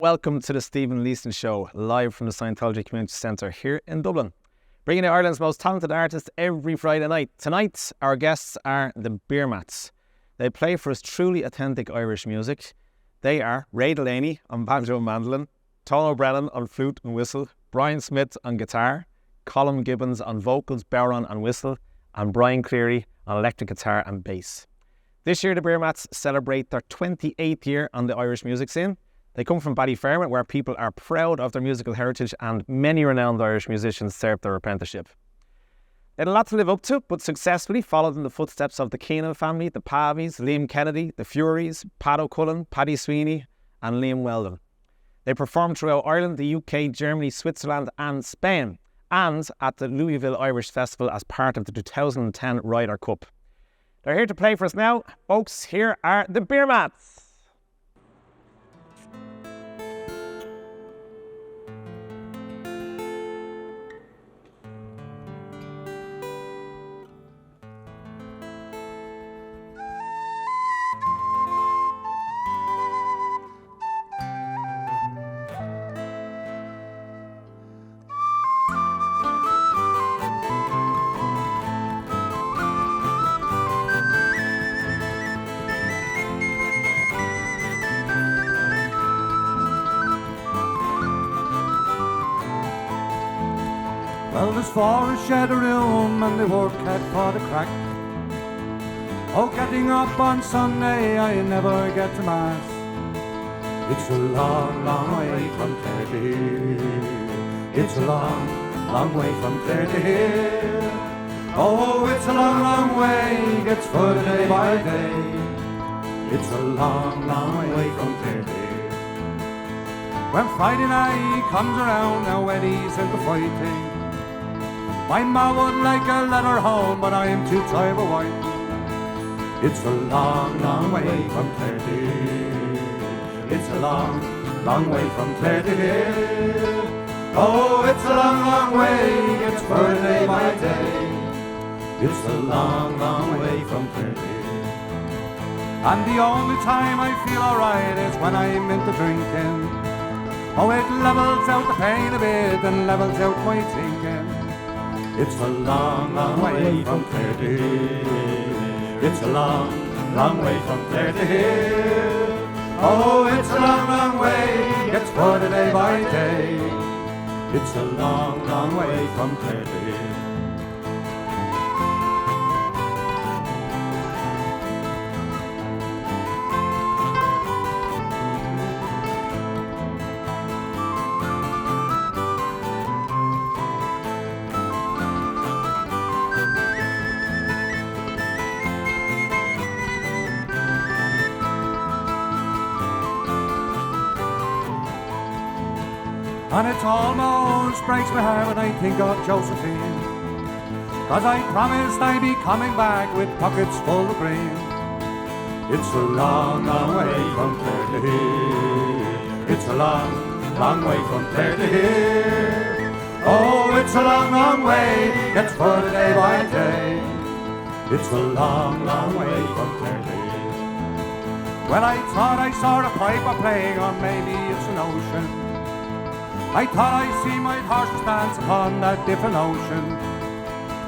Welcome to the Stephen Leeson Show, live from the Scientology Community Centre here in Dublin. Bringing you Ireland's most talented artists every Friday night. Tonight, our guests are the Beermats. They play for us truly authentic Irish music. They are Ray Delaney on banjo and mandolin, Tom O'Brennan on flute and whistle, Brian Smith on guitar, Colin Gibbons on vocals, bodhrán and whistle, and Brian Cleary on electric guitar and bass. This year, the Beermats celebrate their 28th year on the Irish music scene. They come from Ballyfermot, where people are proud of their musical heritage, and many renowned Irish musicians served their apprenticeship. They had a lot to live up to, but successfully followed in the footsteps of the Keenan family, the Pavies, Liam Kennedy, the Furies, Pat O'Cullen, Paddy Sweeney, and Liam Weldon. They performed throughout Ireland, the UK, Germany, Switzerland, and Spain, and at the Louisville Irish Festival as part of the 2010 Ryder Cup. They're here to play for us now. Folks, here are the Beermats. Well, there's four a shed a room and they work hard for the crack. Oh, getting up on Sunday, I never get to Mass. It's a long, long way from Clare to here. It's a long, long way from Clare to here. Oh, it's a long, long way, gets further day by day. It's a long, long way from Clare to here. When Friday night comes around, now Eddie's into fighting. My ma would like a letter home, but I am too tired of waiting. It's a long, long way from Clare to here. It's a long, long way from Clare to here. Oh, it's a long, long way, it's further day by day. It's a long, long way from Clare to here. And the only time I feel alright is when I'm into drinking. Oh, it levels out the pain a bit and levels out my thinking. It's a long, long way from Clare to here. It's a long, long way from Clare to here. Oh, it's a long, long way, gets further day by day. It's a long, long way from Clare to here. And it almost breaks my heart when I think of Josephine, 'cause I promised I'd be coming back with pockets full of green. It's a long, long way from Clare to here. It's a long, long way from Clare to here. Oh, it's a long, long way, gets further day by day. It's a long, long way from Clare to here. Well, I thought I saw a piper playing, or maybe it's an ocean. I thought I see my horses dance upon that different ocean.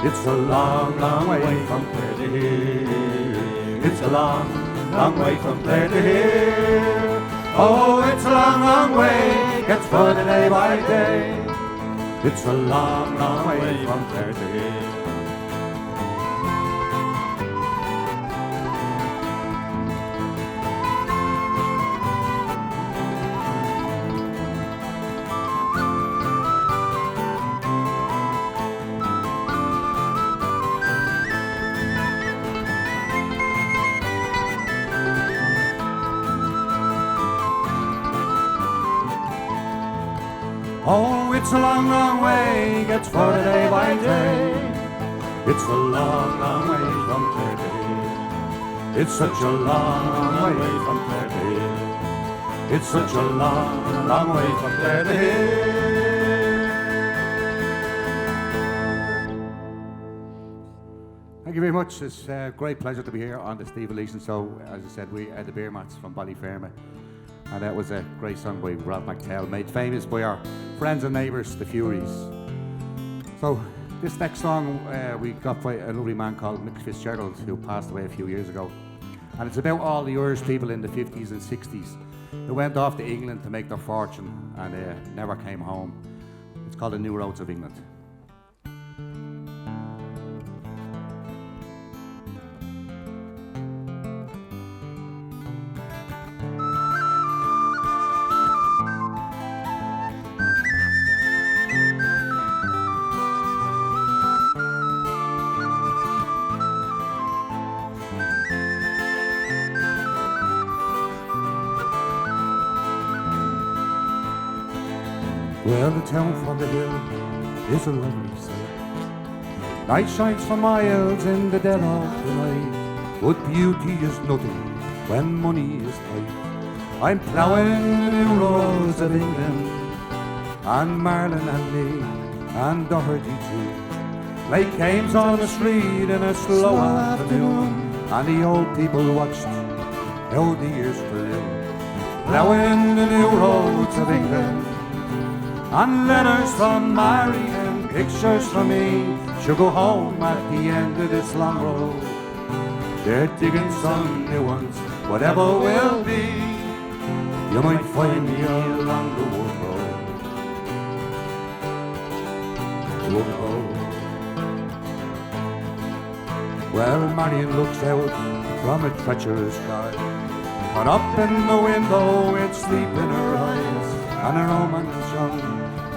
It's a long, long way from Clare to here. It's a long, long way from Clare to here. Oh, it's a long, long way, gets further day by day. It's a long, long way from Clare to here. Oh, it's a long, long way, gets further day by day. It's a long, long way from Clare to here. It's such a long way from Clare to here. It's such a long, long way from Clare to here. Thank you very much. It's a great pleasure to be here on the Stephen Leeson Show. As I said, we are the Beermats from Ballyfermot. And that was a great song by Rob McTell, made famous by our friends and neighbours, the Furies. So this next song we got by a lovely man called Mick Fitzgerald, who passed away a few years ago. And it's about all the Irish people in the 50s and 60s who went off to England to make their fortune and never came home. It's called The New Roads of England. Well, the town from the hill is a lovely sight. Night shines for miles in the dead of the night, but beauty is nothing when money is tight. I'm ploughing the new roads of England, and Marlin and Lee and Doherty too. Like games on the street in a slow afternoon, and the old people watched how the years flew. Ploughing the new roads of England, and letters from Mary and pictures from me should go home at the end of this long road. They're digging some new ones, whatever will be. You might find me along the wood road. Wood road. Well, Marion looks out from a treacherous sky, and up in the window it's sleep in her eyes, and her woman is young,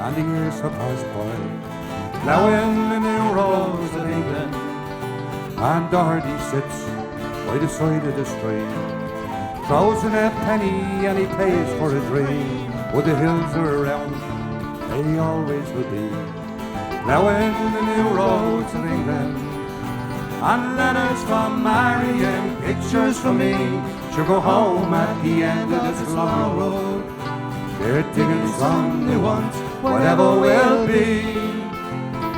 and the years have passed by. Ploughing the new roads of England, and Doherty sits by the side of the stream, throws in a penny and he pays for a dream. But the hills are around, they always will be. Ploughing the new roads of England, and letters from Mary and pictures from me should go home at the end of this long road. They're digging some new ones, whatever will be.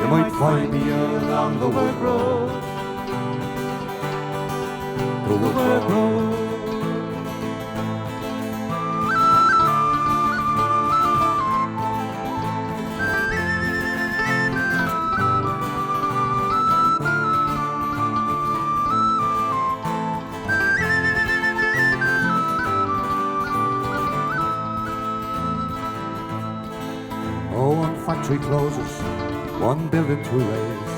You might find me along the wood road. The wood road. Factory closes, one building to raise.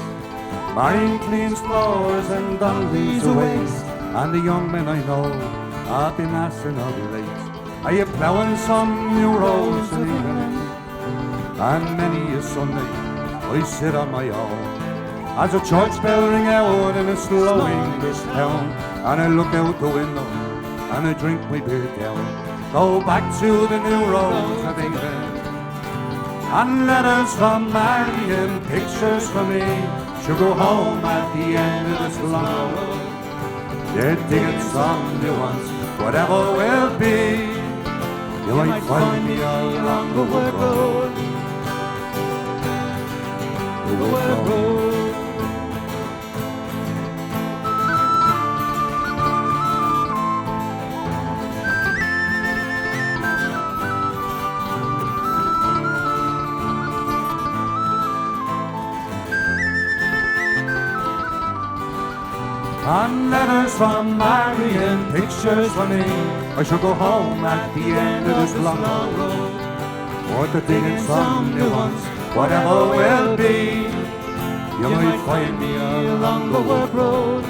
Marion cleans floors and Don leads the waste. And the young men I know, I've been asking I'll be late. Are you ploughing some new roads in England? And many a Sunday I sit on my own as a church bell ring out in a slow English town, and I look out the window and I drink my beer down. Go back to the new roads of England, and letters from Mary and pictures from me should go home at the end of this long road. They're digging some new ones, whatever will be. You might find me along the wood road. The wood road. And letters from Mary and pictures from me, I shall go home at the end of this long road. Or to digging some new ones, whatever will be. You might find me along the wood road.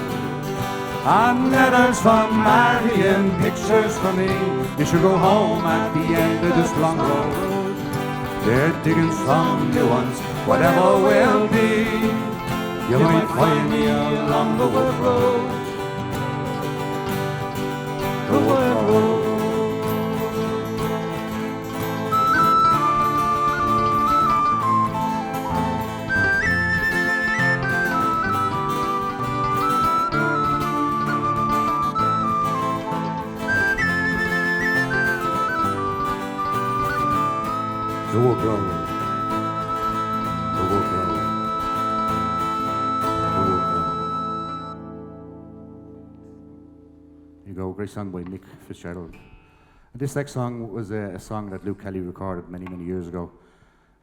And letters from Mary and pictures from me, you shall go home at the end of this long road. They're digging some new ones, whatever will be. You might find me along the wood road. The wood road. The wood road. The wood road. Great song by Mick Fitzgerald. This next song was a song that Luke Kelly recorded many, many years ago.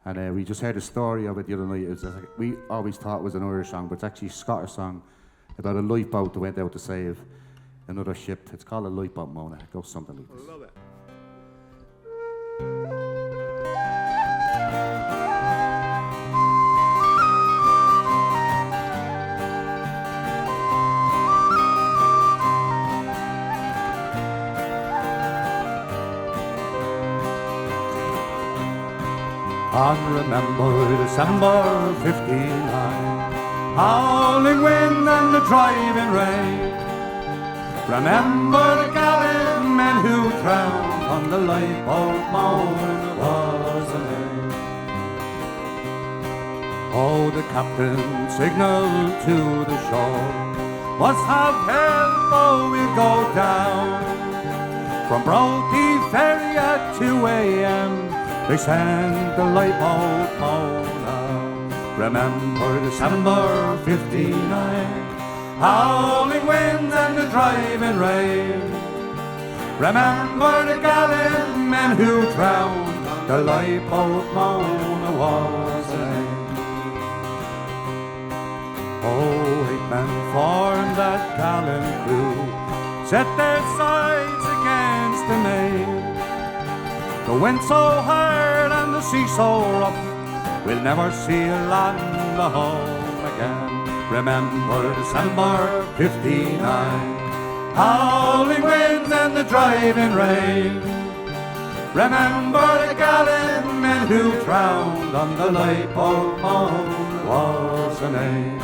And we just heard a story of it the other night. It was like, we always thought it was an Irish song, but it's actually a Scottish song about a lifeboat that went out to save another ship. It's called a lifeboat, Mona. It goes something like this. I love it. And remember December 59, howling wind and the driving rain. Remember the gallant men who drowned on the lifeboat Mona was the name. Oh, the captain signaled to the shore, "Must have help or we'll go down." From Broughty Ferry at 2 a.m. they sent the lifeboat Mona. Remember December 59, howling winds and the driving rain. Remember the gallant men who drowned, the lifeboat Mona was the name. Oh, 8 men formed that gallant crew, set their sights against the main. The wind so hard and the sea so rough, we'll never see land home again. Remember December 59, howling winds and the driving rain. Remember the gallant men who drowned on the lifeboat Mona was the name.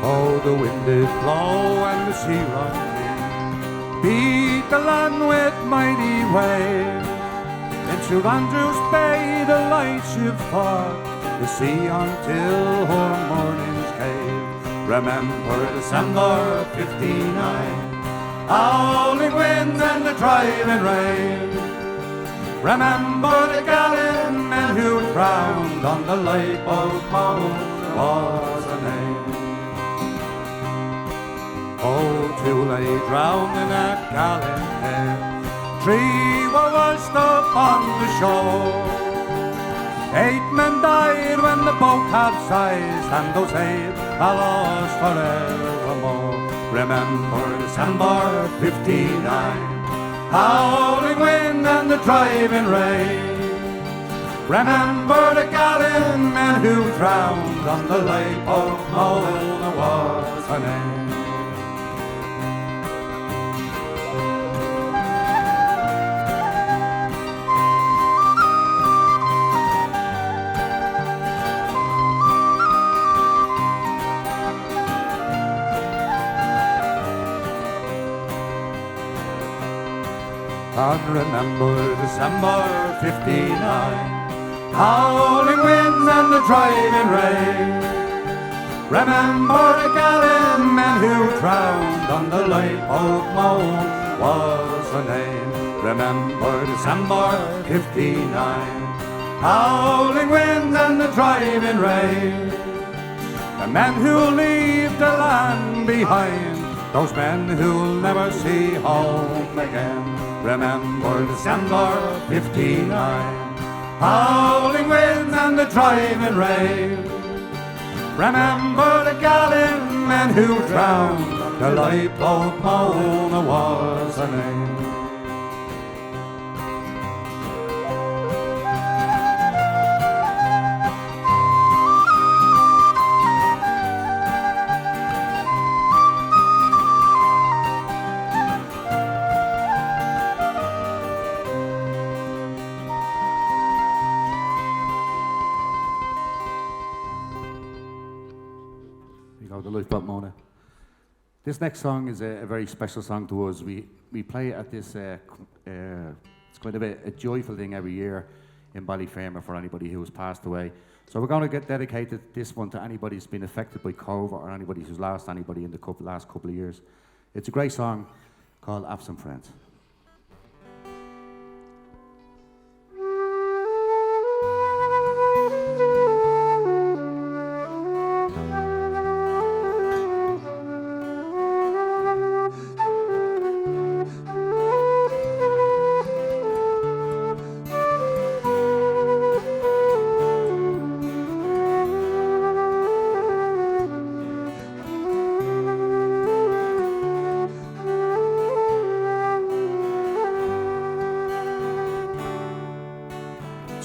Oh, the wind did blow and the sea run in, beat the land with mighty waves. In St. Andrew's Bay the lightship fought the sea until her morning's cave. Remember December 59, howling winds and the driving rain. Remember the gallant men who drowned on the lifeboat Mona was the name. Oh, 2 lay drowned in that gallant air, 3 were washed up on the shore. 8 men died when the boat capsized, and those 8 are lost forevermore. Remember December 59, howling wind and the driving rain. Remember the gallant men who drowned on the lifeboat Mona was her name. And remember December 59, howling winds and the driving rain. Remember the gallant men who drowned on the lifeboat Mona was the name. Remember December 59, howling winds and the driving rain. The men who leave the land behind, those men who'll never see home again. Remember December 59, howling winds and the driving rain. Remember the gallant men who drowned, the lifeboat Mona was her name. The lifeboat Mona. This next song is a very special song to us. We play it at this, it's kind of a joyful thing every year in Ballyfermot for anybody who has passed away. So we're going to get dedicated this one to anybody who's been affected by COVID or anybody who's lost anybody in the last couple of years. It's a great song called Absent Friends.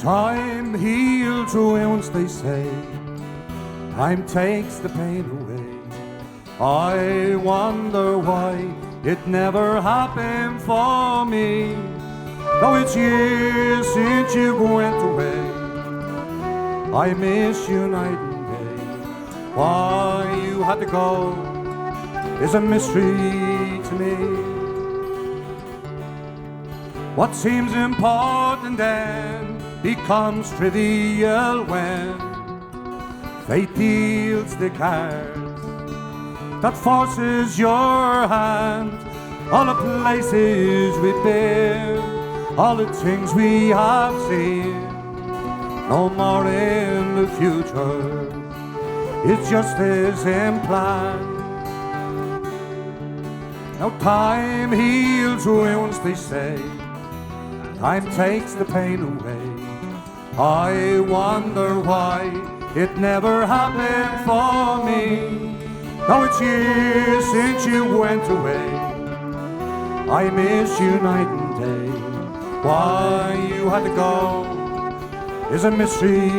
Time heals wounds, they say. Time takes the pain away. I wonder why it never happened for me. Though it's years since you went away, I miss you night and day. Why you had to go is a mystery to me. What seems important then becomes trivial when fate deals the cards that forces your hand. All the places we've been, all the things we have seen, no more in the future, it's just as in plan. Now time heals wounds, they say. Time takes the pain away. I wonder why it never happened for me. Now it's years since you went away. I miss you night and day. Why you had to go is a mystery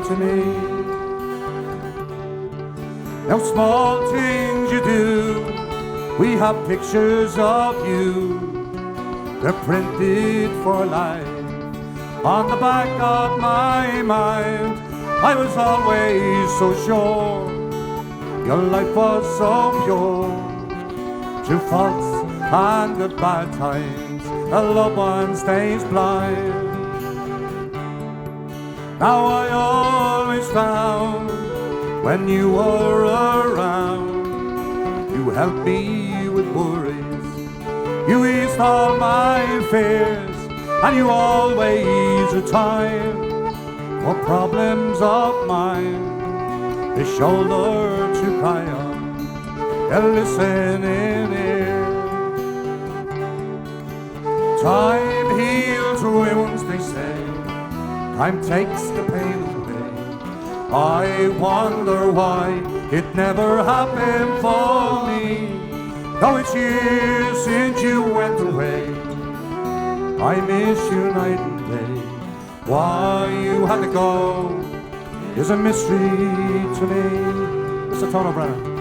to me. Now small things you do, we have pictures of you. They're printed for life on the back of my mind. I was always so sure your life was so pure. Through faults and the bad times, a loved one stays blind. Now I always found when you were around, you helped me with worries. You eased all my fears, and you always had time for problems of mine. A shoulder to cry on, a listening ear. Time heals wounds, they say. Time takes the pain away. I wonder why it never happened for me. Though it's years since you went away, I miss you night and day. Why you had to go is a mystery to me. Mr. Tony Brennan.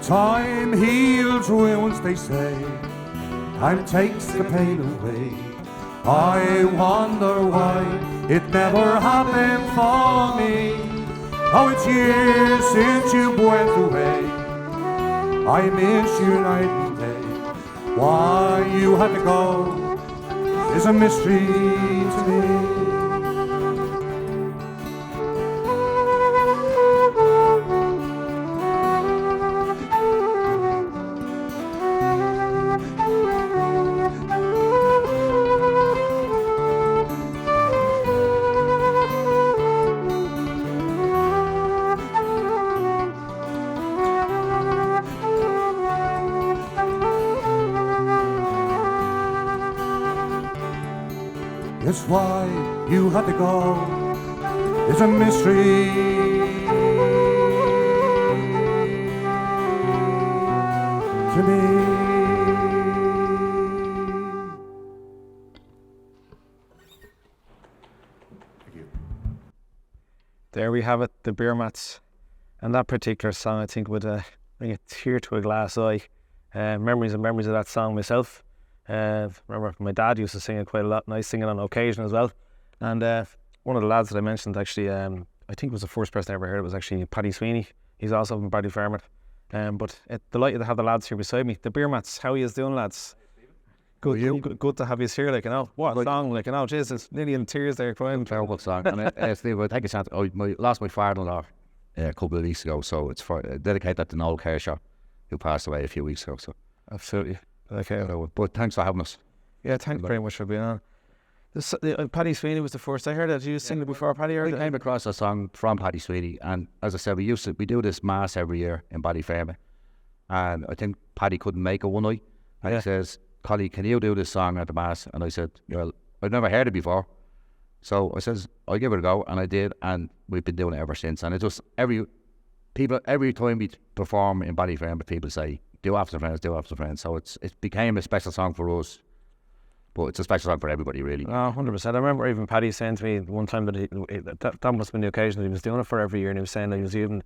Time heals wounds, they say. Time takes the pain away. I wonder why it never happened for me. Oh, it's years since you went away. I miss you night and day. Why you had to go is a mystery to me. It's why you had to go is a mystery to me. Thank you. There we have it, the Beermats. And that particular song, I think, would bring a tear to a glass eye. Memories and memories of that song myself. Remember, my dad used to sing it quite a lot, and I sing it on occasion as well. And one of the lads that I mentioned, actually, I think was the first person I ever heard it, was actually Paddy Sweeney. He's also from Ballyfermot. But delighted to have the lads here beside me. The Beermats, how are you doing, lads? Good to have you here, like, you know. What a song, like, you know, Jesus, nearly in tears there crying. Terrible song. And Steve, I take a chance. I lost my father-in-law a couple of weeks ago, so it's for dedicate that to Noel Kershaw, who passed away a few weeks ago. So absolutely. Okay. But thanks for having us. Yeah, thanks very much for being on. Paddy Sweeney was the first I heard it. Did you sing it before Paddy heard it? I came across a song from Paddy Sweeney, and as I said, we do this mass every year in Ballyfermot, and I think Paddy couldn't make it one night, and he says, "Collie, can you do this song at the mass?" And I said, "Well, I'd never heard it before," so I says, "I'll give it a go," and I did, and we've been doing it ever since. And it just every time we perform in Ballyfermot, people say, "Do after friends, do after friends." So it became a special song for us. But it's a special song for everybody, really. Oh, 100%. I remember even Paddy saying to me one time that that must have been the occasion that he was doing it for every year, and he was saying that he was even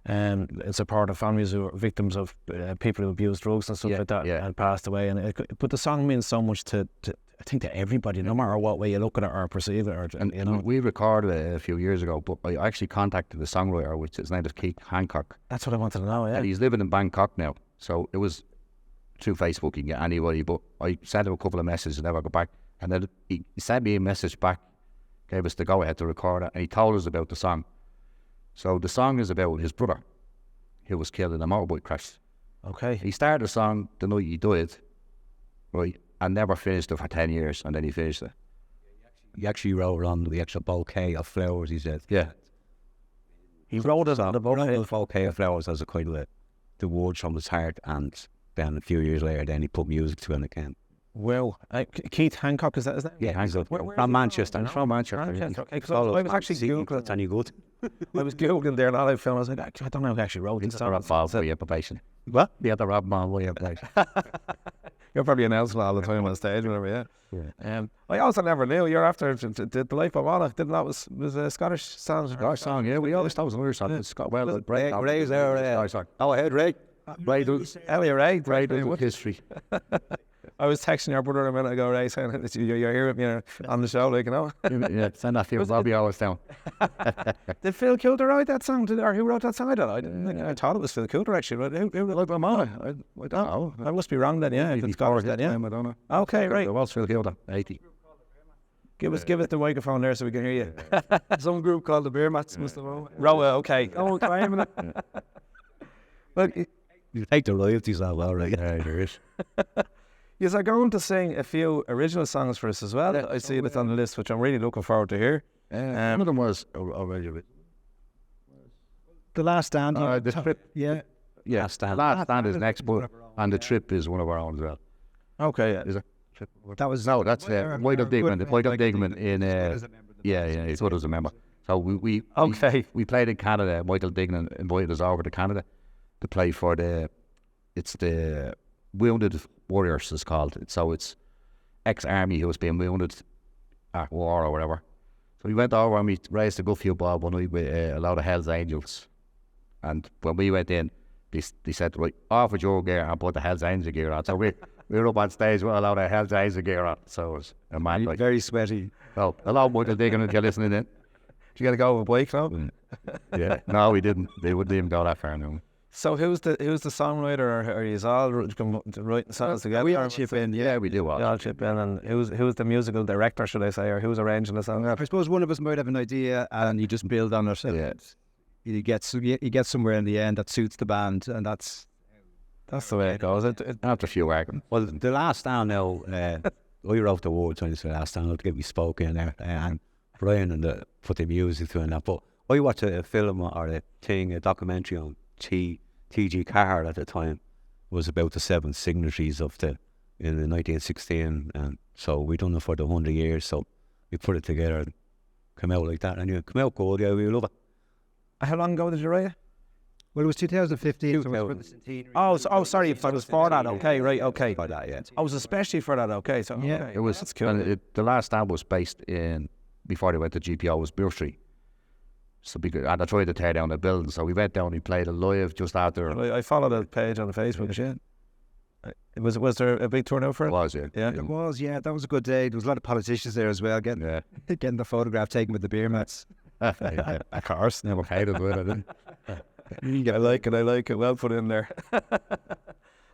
it's a part of families who are victims of people who abuse drugs and stuff like that and passed away. But the song means so much to I think to everybody, no matter what way you look at it or perceive it. Or, you know. We recorded it a few years ago, but I actually contacted the songwriter, which his name is Keith Hancock. That's what I wanted to know, yeah. And he's living in Bangkok now, so it was through Facebook, you can get anybody, but I sent him a couple of messages and never got back. And then he sent me a message back, gave us the go-ahead to record it, and he told us about the song. So the song is about his brother, who was killed in a motorbike crash. Okay. He started the song the night he died, right, and never finished it for 10 years, and then he finished it. He actually wrote on the extra bouquet of flowers, he said. Yeah. He wrote it on the bouquet of flowers as a kind of the words from his heart, and then a few years later, then he put music to it again. Well, Keith Hancock, is that his name? Yeah, Hancock. From Manchester. He's from Manchester. Okay, because I was actually Googling. Any good? I was Googling there and all I found, I was like, I don't know who actually wrote this He's song. not involved with your probation. What? The other Rob Man with your probation. You're probably announcing all the time on stage, whatever, yeah. I also never knew you're after the Life of Anna. Didn't that was a Scottish song? Scottish song, yeah. We always thought it was an Irish song. It's got Ray's there. Oh, I heard Ray. Ray does. Ray does history. I was texting your brother a minute ago, Ray, saying that you're here with me on the show, like, you know. Yeah, send that to Robbie always down. Did Phil Coulter write that song? Or who wrote that song? I don't know. I didn't think, I thought it was Phil Coulter, actually. But who Like my mom. I don't know. I must be wrong then, yeah. If it's Scottish then, yeah. I don't know. Okay, right. It was Phil Coulter, 80. Give us the microphone there so we can hear you. Some group called the Beermats must have known. Roa, okay. Oh, claiming it. Well, You take the royalties out well, right? Yeah, there is. you are going to sing a few original songs for us as well. I see it on the list, which I'm really looking forward to hear. One of them was already written. The Last Stand. The Trip. Yeah. Yeah, Last Stand. Last Stand is next, but and The Trip is one of our own as well. Okay, yeah. Is it? That was No, that's Michael Digman. Michael Digman in he's what I was a member. So we played in Canada. Michael Dignan invited us over to Canada to play for the Wounded Warriors, it's called. So it's ex-army who was being wounded at war or whatever. So we went over and we raised a good few bob one night with a lot of Hell's Angels. And when we went in, they said, right, off with your gear and put the Hell's Angel gear on. So we were up on stage with a lot of Hell's Angel gear on. So it was a man like. Very sweaty. Well, a lot of Michael Dignan if you're listening in. Did you got to go with a bike now? Yeah. No, we didn't. They wouldn't even go that far now. So who's the songwriter, or are you all writing songs together? We all chip in, yeah, we do. We all chip in, and who's the musical director, should I say, or who's arranging the song? I suppose one of us might have an idea, and you just build on it. Yeah. You get somewhere in the end that suits the band, and that's the way it goes. After a few arguments. Well, The Last Stand now. I wrote the words on The Last Stand to get me spoken in there, and Brian and put the music to it. That, but I watched a film or a documentary on T.G. Carr at the time. Was about the 7 signatories of in the 1916, and so we done it for the 100 years. So we put it together and come out like that, and you come out good. Yeah, we love it. How long ago did you write it? Well, it was 2015. So it was for the centenary. Sorry, it was for that. Okay, right, okay. For that, yeah. I was especially for that. Okay, so yeah, okay. It was. That's cool. And the Last Stand was based in before they went to GPO was Beer Street. So and I tried to tear down the building, so we went down and we played it live just after. I followed the page on the Facebook. Yeah. Was there a big turnout for it? It was, yeah. Yeah. It was, yeah. That was a good day. There was a lot of politicians there as well, getting the photograph taken with the Beermats. Of course. Never hated it, I didn't. I like it. Well put in there.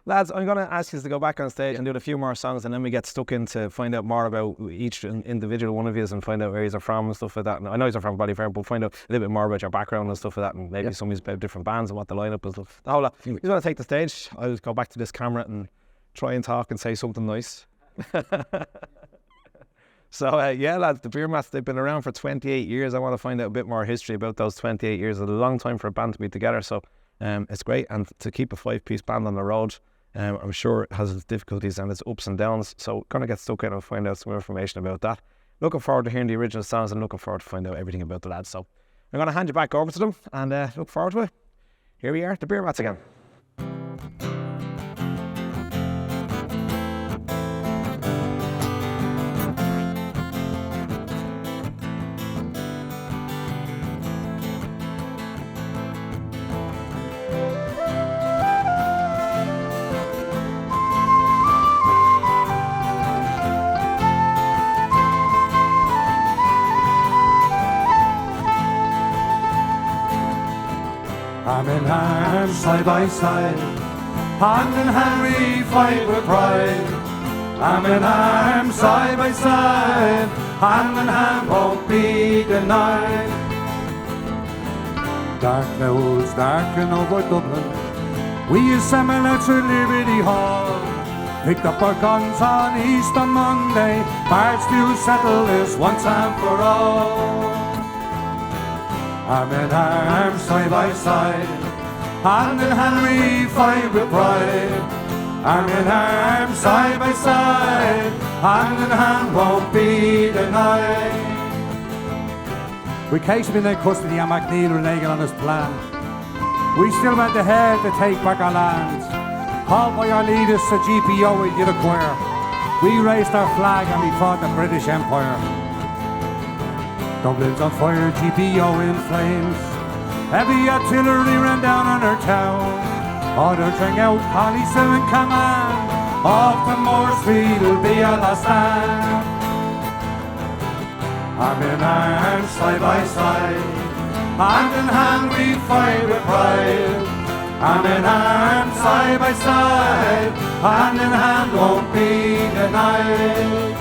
Lads, I'm going to ask you to go back on stage and do a few more songs, and then we get stuck in to find out more about each individual one of you and find out where you're from and stuff like that. And I know you're from Ballyfermot, but find out a little bit more about your background and stuff like that, and maybe some of you about different bands and what the lineup is. The whole lot. You want to take the stage? I'll go back to this camera and try and talk and say something nice. So, yeah, lads, the Beermats, they've been around for 28 years. I want to find out a bit more history about those 28 years. It's a long time for a band to be together, so it's great. And to keep a 5-piece band on the road, I'm sure it has its difficulties and its ups and downs. So, going to get stuck in and find out some information about that. Looking forward to hearing the original songs and looking forward to find out everything about the lads. So, I'm going to hand you back over to them and look forward to it. Here we are, the Beermats again. Arm in hand, side by side, hand in hand we fight with pride. Arm in arm, side by side, hand in hand won't be denied. Dark clouds darken over Dublin, we assemble to Liberty Hall. Picked up our guns on Easter Monday, marched to settle this once and for all. Arm in arm, side by side, hand in hand we fight with pride. Arm in arm, side by side, hand in hand won't be denied. With Casey in custody and McNeil reneging on his plan, we still went ahead to take back our lands. Called by our leaders to GPO we did acquire. We raised our flag and we fought the British Empire. Dublin's on fire, GPO in flames. Heavy artillery ran down on our town. Orders rang out, police in command. Off to Mooresfield be our last stand. Arm in arm, side by side, hand in hand we fight with pride. Arm in arm, side by side, hand in hand won't be denied.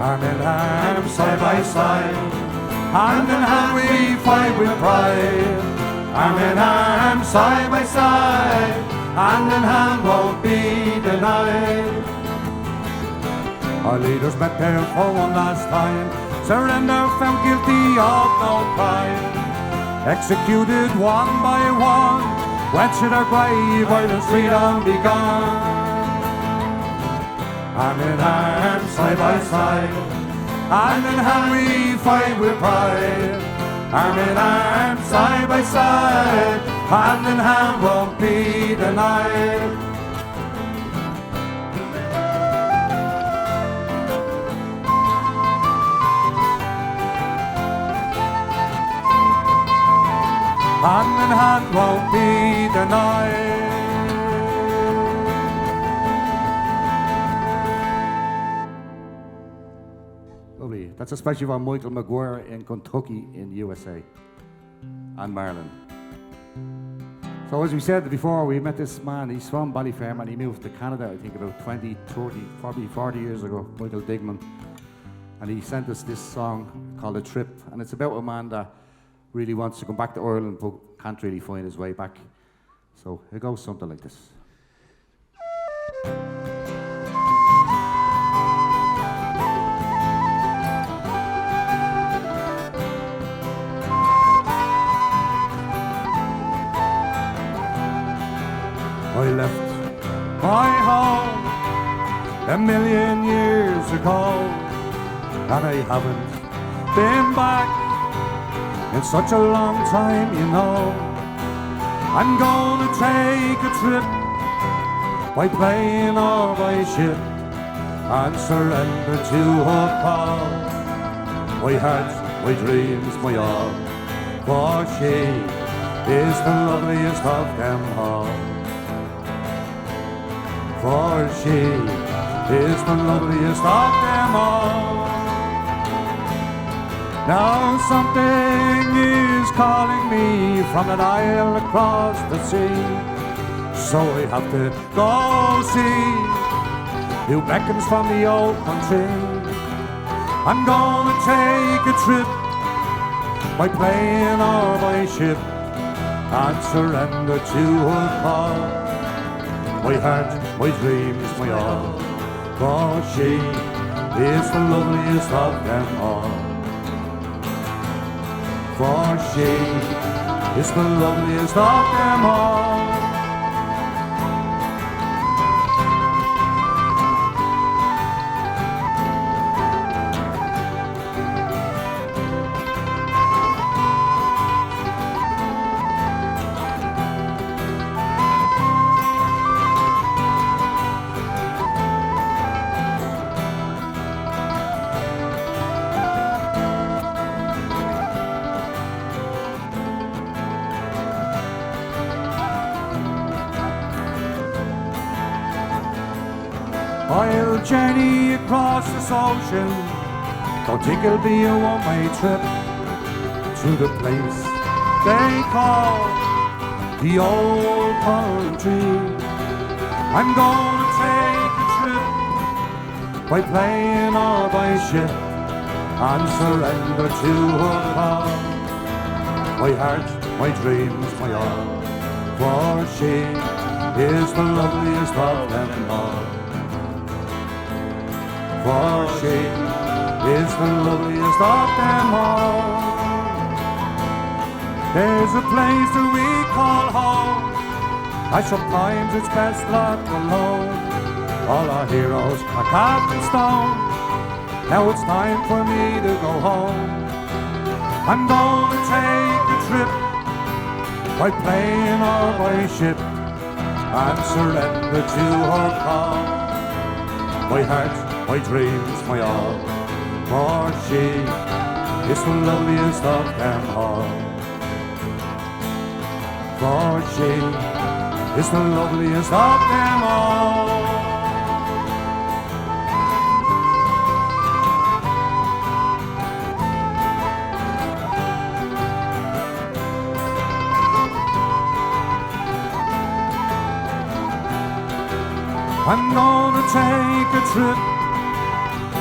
Arm in arm, side by side, hand in hand we fight with pride. Arm in arm, side by side, hand in hand won't be denied. Our leaders met there for one last time, surrender found guilty of no crime. Executed one by one, went to their grave, violence freedom begun. Arm in arm, side by side, hand in hand we fight with pride. Arm in arm, side by side, hand in hand won't be denied. Hand in hand won't be denied. Lovely. That's especially for Michael Maguire in Kentucky in USA and Maryland. So as we said before, we met this man. He's from Ballyfermot and he moved to Canada, I think about 20, 30, probably 40 years ago, Michael Digman. And he sent us this song called A Trip. And it's about a man that really wants to come back to Ireland but can't really find his way back. So it goes something like this. I left my home a million years ago, and I haven't been back in such a long time, you know. I'm gonna take a trip by plane or by ship, and surrender to her call. My heart, my dreams, my all, for she is the loveliest of them all. For she is the loveliest of them all. Now something is calling me from that isle across the sea, so I have to go see who beckons from the old country. I'm gonna take a trip by plane or by ship and surrender to her call. My heart, my dreams, my all, for she is the loveliest of them all. For she is the loveliest of them all. I'll journey across this ocean, don't think it'll be a one-way trip to the place they call the old country. I'm gonna take a trip by plane or by ship and surrender to her call. My heart, my dreams, my all, for she is the loveliest of them all. For she is the loveliest of them all. There's a place that we call home, and sometimes it's best left alone. All our heroes are carved in stone. Now it's time for me to go home. I'm gonna take a trip by plane or by ship and surrender to her call. My heart, my dreams, my all, for she is the loveliest of them all. For she is the loveliest of them all. I'm gonna take a trip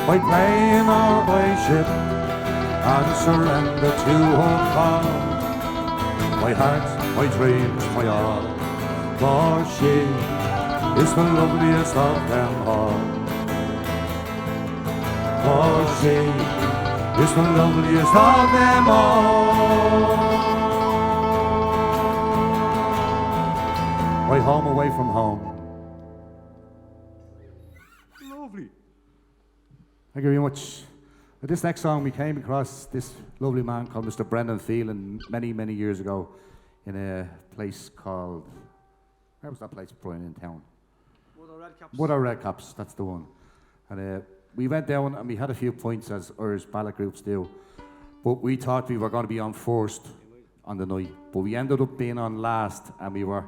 by plane or by ship and surrender to her call. My heart, my dreams, my all, for she is the loveliest of them all. For she is the loveliest of them all. Way home away from home. Thank you very much. With this next song, we came across this lovely man called Mr. Brendan Phelan many, many years ago in a place called, where was that place, Brian, in town? Mother Red Caps, that's the one. And we went down and we had a few points, as Irish ballad groups do, but we thought we were going to be on first on the night, but we ended up being on last, and we were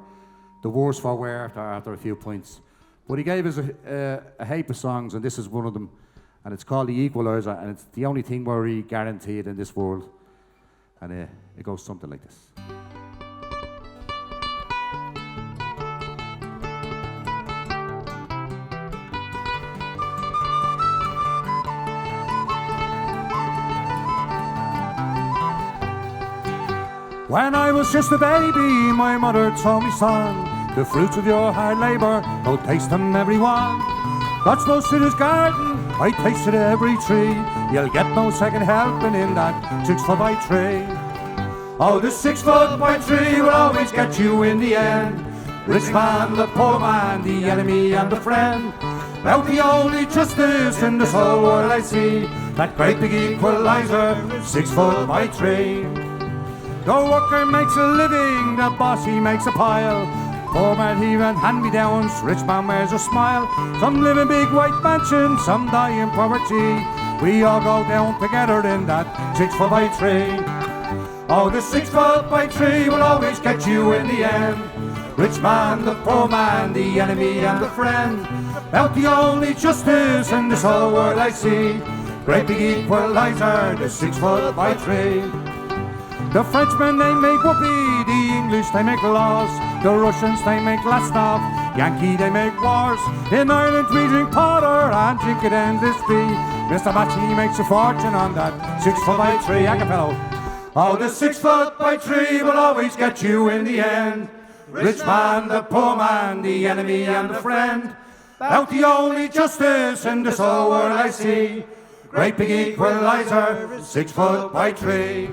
the worst for wear after a few points. But he gave us a heap of songs, and this is one of them. And it's called The Equaliser, and it's the only thing we're really guaranteed in this world. And it goes something like this. When I was just a baby, my mother told me, son, the fruits of your hard labour, go taste them, everyone. God's no sinner's garden, I tasted every tree. You'll get no second helping in that 6 foot by tree. Oh, the 6 foot by tree will always get you in the end. Rich man, the poor man, the enemy and the friend. About the only justice in this whole world I see, that great big equaliser, 6 foot by tree. The worker makes a living, the boss he makes a pile. poor man heaving hand-me-downs, rich man wears a smile. Some live in big white mansions, some die in poverty. We all go down together in that 6 foot by 3. Oh, the 6 foot by 3 will always get you in the end. Rich man, the poor man, the enemy and the friend. About the only justice in this whole world I see. Great big equalizer, the 6 foot by 3. The Frenchmen, they make whoopee, the English, they make laws. The Russians, they make Glasnost, Yankee, they make wars. In Ireland, we drink porter and drink it endlessly. Mr. Batchy makes a fortune on that 6 foot by 3 acapella. Oh, the 6 foot by 3 will always get you in the end. Rich man, the poor man, the enemy and the friend. About the only justice in this whole world I see. Great big equalizer, 6 foot by 3.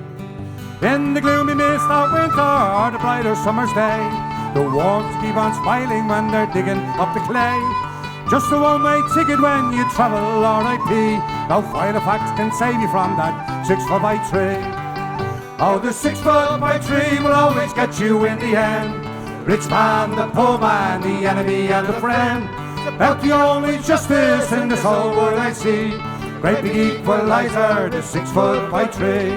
In the gloomy mist of winter or the brighter summer's day, the warmth keep on smiling when they're digging up the clay. Just a one-way ticket when you travel R.I.P. No file of facts can save you from that 6 foot by 3. Oh, the 6 foot by 3 will always get you in the end. Rich man, the poor man, the enemy and the friend. About the only justice in this whole world I see. Great big equalizer, the 6 foot by 3.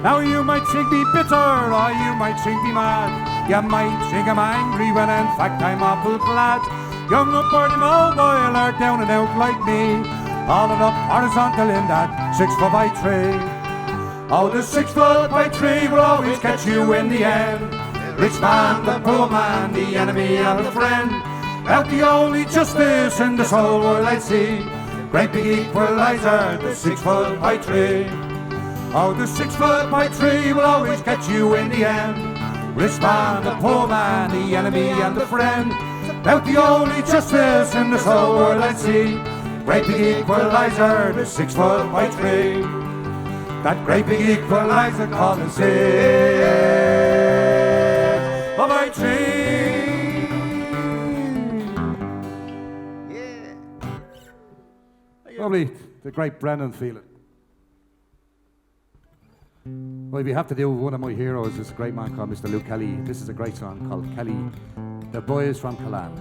Now you might think me bitter, or you might think me mad. You might think I'm angry when in fact I'm awful glad. Young up or the mobile are down and out like me, all and up horizontal in that 6 foot by 3. Oh, the 6 foot by 3 will always get you in the end. Rich man, the poor man, the enemy and the friend. About the only justice in this whole world I see. Great big equalizer, the 6 foot by 3. Oh, the 6 foot by 3 will always get you in the end. Rich man, the poor man, the enemy and the friend. About the only justice in this whole world I see. Great big equalizer, the 6 foot by 3. That great big equalizer called the 6 foot by 3. Lovely, the great Brendan Phelan. Well, if you have to do with one of my heroes, this great man called Mr. Luke Kelly. This is a great song called Kelly, the Boys from Killan.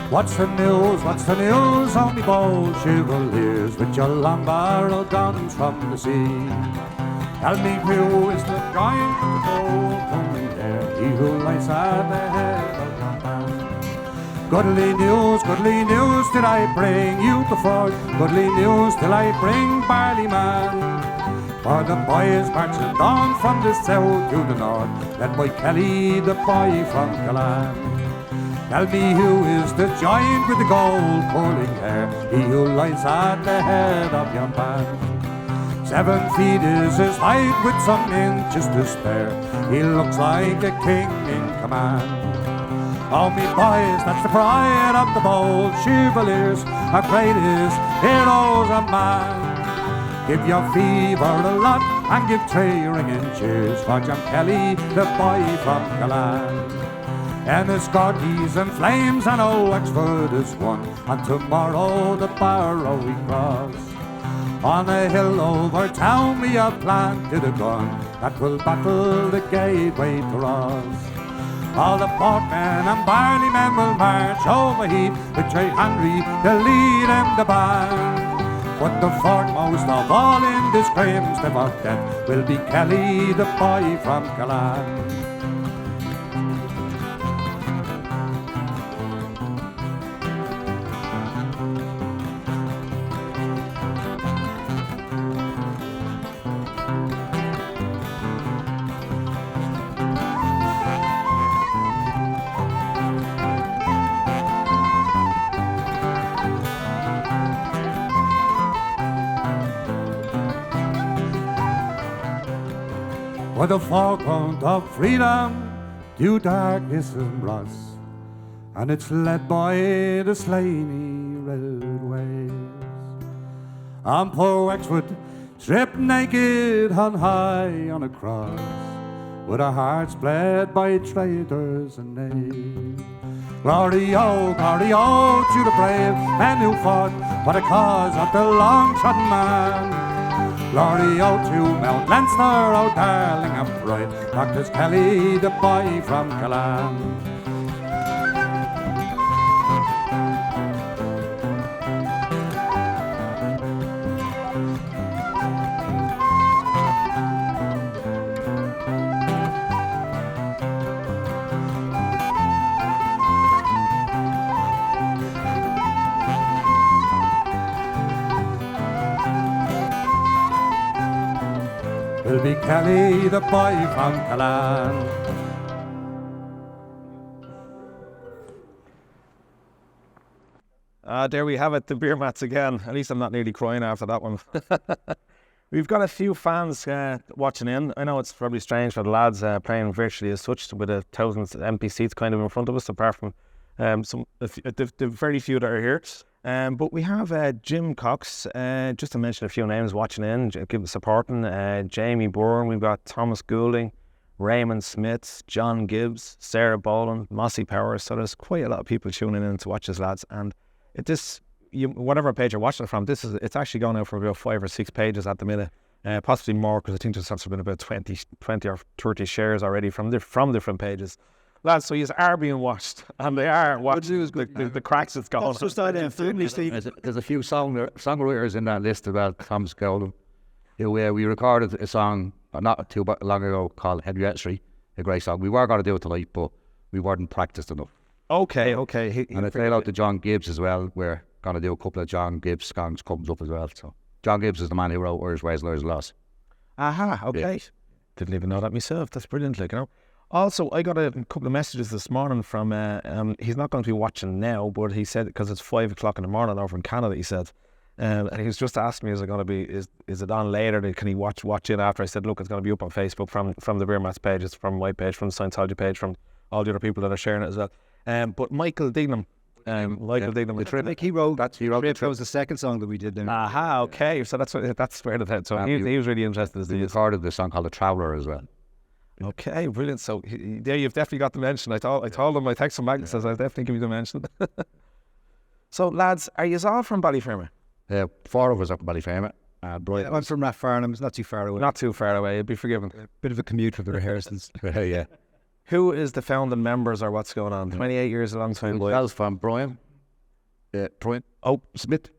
What's the news, what's the news on the bold Chevaliers with your long barrel guns from the sea? Tell me who is the giant with the gold coming there, he who lies at the head of your band. Goodly news did I bring you to Ford, goodly news till I bring Ballyman. For the boys marching on from the south to the north, led by Kelly, the boy from Killan. Tell me who is the giant with the gold curling hair, he who lies at the head of your band. 7 feet is his height with some inches to spare, he looks like a king in command. Oh me boys, that's the pride of the bold Chevaliers, our greatest heroes of man. Give your fever a lot and give 3 ringing cheers for John Kelly, the boy from Killan. And the Scotties and Flames and Wexford is won, and tomorrow the Barrow we cross. On a hill over town we have planted a gun that will battle the gateway to Ross. All the portmen and barley men will march over heath with Trey Henry to lead in the band. But the foremost of all in this grim step of death will be Kelly, the boy from Killan. for the foreground of freedom due darkness and rust, and it's led by the Slaney railways. And poor Wexford, stripped naked on high on a cross, with our hearts bled by traitors and knaves. Glory, oh, to the brave men who fought for the cause of the long-trodden man. Glory, oh, to Mount Leinster, oh, darling and bright, Dr. Kelly, the boy from Callan. Will be Kelly, the boy from Callan. There we have it, the Beermats again. At least I'm not nearly crying after that one. We've got a few fans watching in. I know it's probably strange for the lads playing virtually as such with 1,000 empty seats kind of in front of us, apart from the very few that are here. But we have Jim Cox, just to mention a few names watching in, supporting, Jamie Bourne, we've got Thomas Goulding, Raymond Smith, John Gibbs, Sarah Boland, Mossy Powers. So there's quite a lot of people tuning in to watch us, lads. And whatever page you're watching it from, it's actually going out for about 5 or 6 pages at the minute, possibly more, because I think there's been about 20 or 30 shares already from different pages. Lads, so you are being watched, and they are watching the cracks that's going on. That's just out family, Steve. There's a few songwriters in that list about Thomas Golden. We recorded a song not too long ago called Henrietta Street, a great song. We were going to do it tonight, but we weren't practiced enough. Okay. And I played out to John Gibbs as well. We're going to do a couple of John Gibbs songs comes up as well. So John Gibbs is the man who wrote Irish Ways, Lawyers Lost. Aha, okay. Yeah. Didn't even know that myself. That's brilliant, like, you know. Also, I got a couple of messages this morning from, he's not going to be watching now, but he said, because it's 5 o'clock in the morning over in Canada, he said, and he was just asking me, is it on later? Can he watch in after? I said, look, it's going to be up on Facebook from the Beermats page, it's from my page, from the Scientology page, from all the other people that are sharing it as well. But Michael Dignam, Dignam, The Trip, he wrote The Trip. Trip. That was the second song that we did then. Aha, okay. So that's where it had. So he was really interested as We the recorded the song called The Traveller as well. Okay, brilliant. So there you've definitely got the mention. I told him, I texted him back and says I'll definitely give you the mention. So lads, are you all from Ballyfermot? 4 of us up in Ballyfermot. Yeah, I'm from Rathfarnham. It's not too far away. Not too far away, you'd be forgiven. Bit of a commute for the rehearsals. Yeah. Who is the founding members or what's going on? 28 years, a long time, boy. Myself from Brian. Brian. Oh, Smith.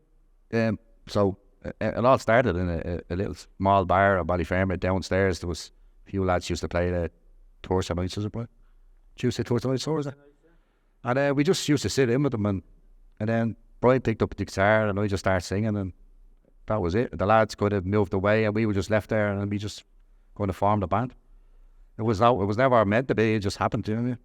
So it all started in a little small bar at Ballyfermot downstairs. There was a few lads used to play the Thursday nights, was it, Brian? Tuesday, Thursday nights, was it? And we just used to sit in with them, and then Brian picked up the guitar and I just started singing, and that was it. The lads could have moved away and we were just left there, and we just going to form the band. It was never meant to be, it just happened to me.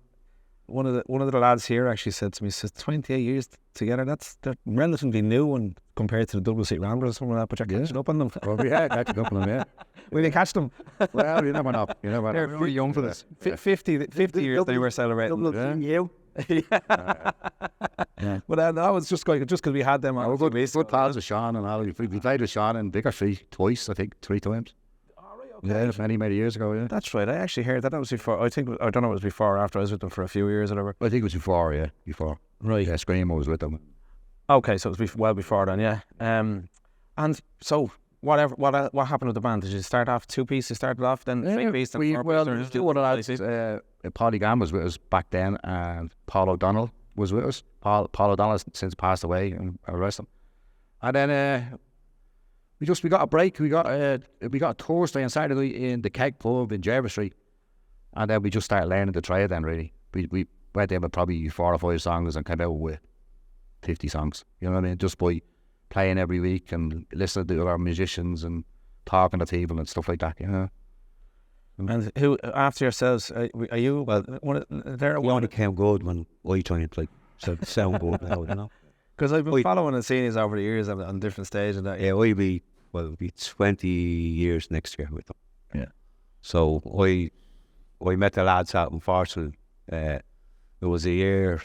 One of the lads here actually said to me, says 28 years together, they're relatively new and compared to the Dublin City Ramblers or something like that, but you're catching up on them. Oh, yeah, catching up on them, yeah. Will you catch them? Well, you never know. They're We're young for this. 50 years they were celebrating. You. Yeah. But no, it's just because we had them on. We're good pals with Sean and all. We played with Sean in Bickerstreet twice, I think, 3 times. Yeah, many years ago, yeah. That's right. I actually heard that was before. I don't know if it was before or after. I was with them for a few years or whatever. I think it was before, yeah. Before. Right. Yeah, Screamo was with them. Okay, so it was well before then, yeah. And so what happened with the band? Did you start off 2 pieces? You started off then 3 pieces? One of the lads, Paulie Gam was with us back then, and Paul O'Donnell was with us. Paul O'Donnell has since passed away, and I rest him. And then we got a break. We got a Thursday and Saturday in the Keg Pub in Jervis Street, and then we just started learning the trade. Then really, we went in with probably 4 or 5 songs and came out with 50 songs. You know what I mean? Just by playing every week and listening to our musicians and talking to people and stuff like that. You know. And who after yourselves are you? Well, We only came good when I joined, like, so sound good now, you know. Because I've been following and seeing these over the years on different stages and that. Yeah, it'll be 20 years next year with them. Yeah. So I met the lads out in Forsell. It was a year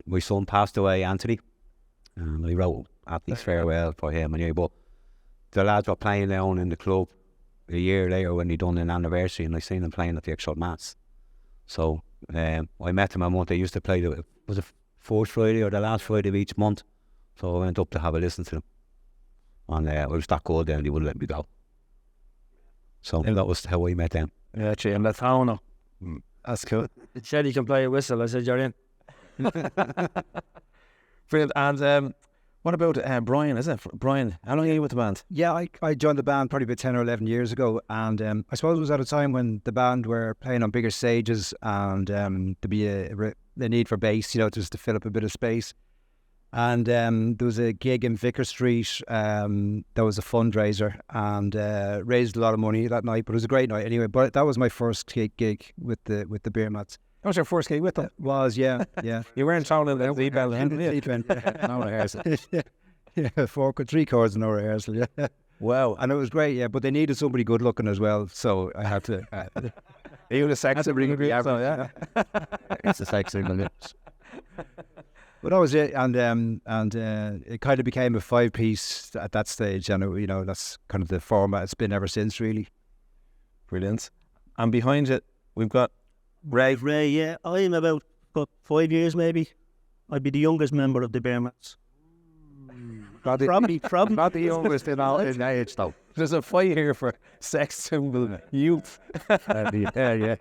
my son passed away, Anthony, and I wrote at least farewell for him anyway. But the lads were playing down in the club a year later when he done an anniversary, and I seen them playing at the actual Mass. So I met him a month. They used to play was it fourth Friday or the last Friday of each month. So I went up to have a listen to them, and I was that good then they wouldn't let me go. So that was how I met them. Yeah, actually, I'm that town now. That's cool. It said he can play a whistle. I said, you're in. Brilliant. And what about Brian, isn't it? Brian, how long are you with the band? Yeah, I joined the band probably about 10 or 11 years ago, and I suppose it was at a time when the band were playing on bigger stages, and there'd be a need for bass, just to fill up a bit of space. And there was a gig in Vicar Street. That was a fundraiser, and raised a lot of money that night. But it was a great night anyway. But that was my first gig with the Beermats. That was your first gig with them? Yeah. You weren't travelling the deep end, No rehearsal. Yeah, 3 chords and no rehearsal. Yeah. Wow. And it was great. Yeah, but they needed somebody good looking as well, so I had to. You the sex symbol, yeah. It's a sex symbol. But that was it, and it kind of became a 5-piece at that stage, and that's kind of the format it's been ever since, really. Brilliant. And behind it, we've got Ray. Ray, yeah. I'm about 5 years maybe. I'd be the youngest member of the Beermats. Probably. Not the youngest in age though. There's a fight here for sex symbol youth. Yeah.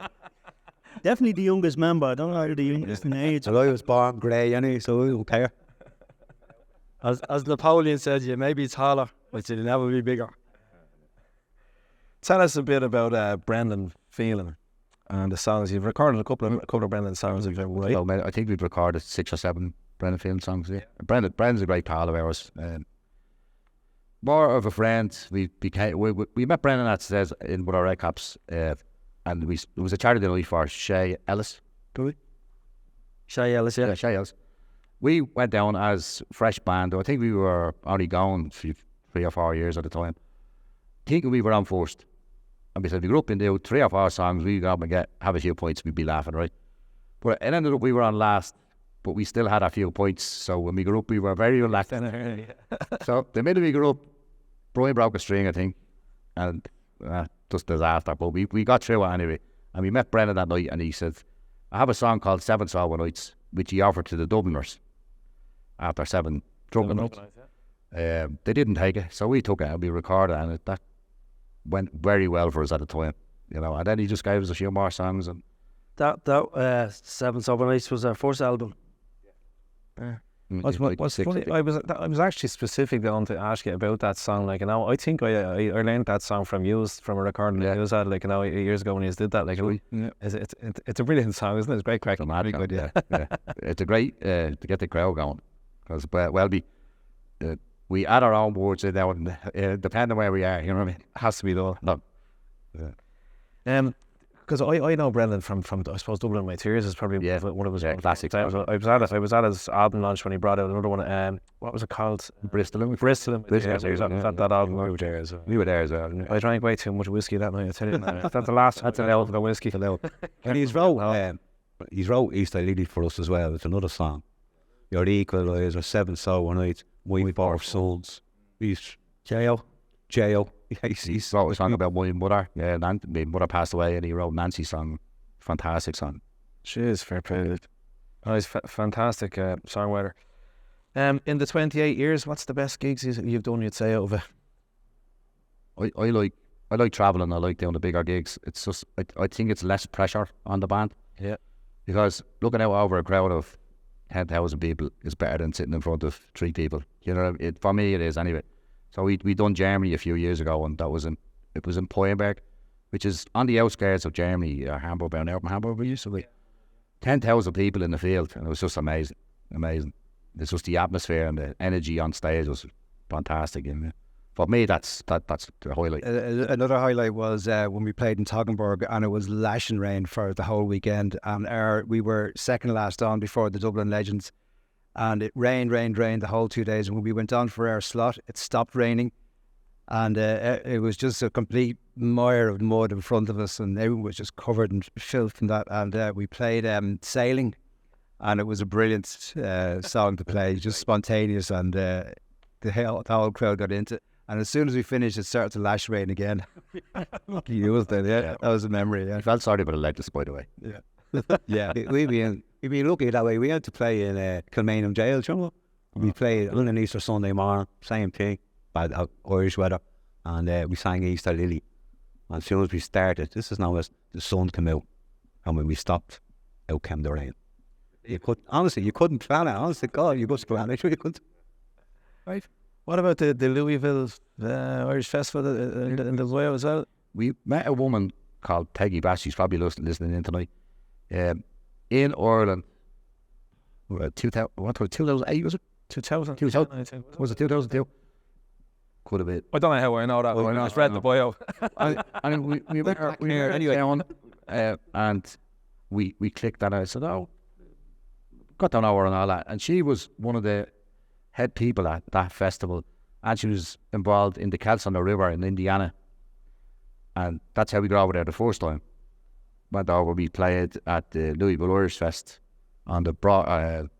Definitely the youngest member. I don't know the youngest in age. Well, I was born grey anyway, so I don't care. As Napoleon said, yeah, maybe it's taller, but it'll never be bigger. Tell us a bit about Brendan Phelan and the songs. You've recorded a couple of Brendan songs, if I'm right. So, I think we've recorded 6 or 7 Brendan Phelan songs. Yeah. Brendan's a great pal of ours. More of a friend. We met Brendan at says in with our Red Caps, and it was a charity night for Shay Ellis. Shay Ellis, yeah. Shay Ellis. We went down as fresh band. I think we were only going for 3 or 4 years at the time. Thinking we were on first. And we said, we grew up and do 3 or 4 songs, we go up and have a few points, we'd be laughing, right? But it ended up we were on last, but we still had a few points. So when we grew up, we were very relaxed. So the minute we grew up, Brian broke a string, I think, and just disaster. But we got through it anyway. And we met Brendan that night, and he said, I have a song called 7 Sober Nights, which he offered to the Dubliners after 7 drunken nights. They didn't take it, so we took it and we recorded it, and that went very well for us at the time, and then he just gave us a few more songs. And that 7 Sober Nights was our first album. What's funny, I was actually specifically on to ask you about that song. I think I learned that song from you, from a recording that you had years ago when you did that. It's a brilliant song, isn't it? It's great crack. Very good, yeah. It's a great to get the crowd going, because we add our own words in there, depending on where we are. You know what I mean? It has to be though. No. Because I know Brendan from I suppose Dublin My Tears is probably one of his classics. I was at his album launch when he brought out another one. What was it called? Bristol. That album. We were there as well. I drank way too much whiskey that night. I tell you, that's the last. That's an of the whiskey. And he's wrote East I Lily for us as well. It's another song. You're the Equalizer, 7 Sober Nights, We 4 Souls. He's J.O. Yeah, He's wrote a song about my mother. Yeah, my mother passed away, and he wrote Nancy's song. Fantastic song. She is fair play. Oh, he's fantastic songwriter. In the 28 years, what's the best gigs you've done, you'd say, out of it? I like travelling. I like doing the bigger gigs. It's just I think it's less pressure on the band. Yeah. Because looking out over a crowd of 10,000 people is better than sitting in front of 3 people. For me it is anyway. So we done Germany a few years ago, and it was in Poyenberg, which is on the outskirts of Germany, Hamburg, down there from Hamburg. We used to be 10,000 people in the field, and it was just amazing. It's just the atmosphere and the energy on stage was fantastic. And for me, that's the highlight. Another highlight was when we played in Toggenburg, and it was lashing rain for the whole weekend, and we were second last on before the Dublin Legends. And it rained the whole 2 days. And when we went on for our slot, it stopped raining. And it was just a complete mire of mud in front of us, and everyone was just covered in filth and that. And we played Sailing, and it was a brilliant song to play, just spontaneous, and the whole crowd got into it. And as soon as we finished, it started to lash rain again. Lucky you was there, yeah. That was a memory, yeah. I felt sorry about the legs, by the way. Yeah. We'd be lucky that way. We had to play in Kilmainham Jail, do you know? We played on an Easter Sunday morning, same thing, bad Irish weather, and we sang Easter Lily. And as soon as we started, this is now as the sun came out, and when we stopped, out came the rain. You couldn't plan it. Honestly, God, you must plan it. You couldn't. Right. What about the Louisville Irish Festival in the Royal as well? We met a woman called Peggy Bass. She's probably listening in tonight. In Ireland, 2008 was it? 2000. 2000. Was it 2002? Could have been. I don't know how I know that. I just read the bio. And we went anyway, and we clicked on it. I said, "Oh, got to know her and all that." And she was one of the head people at that festival, and she was involved in the Celts on the River in Indiana, and that's how we got over there the first time. Went over, we played at the Louisville Irish Fest on the Broadrock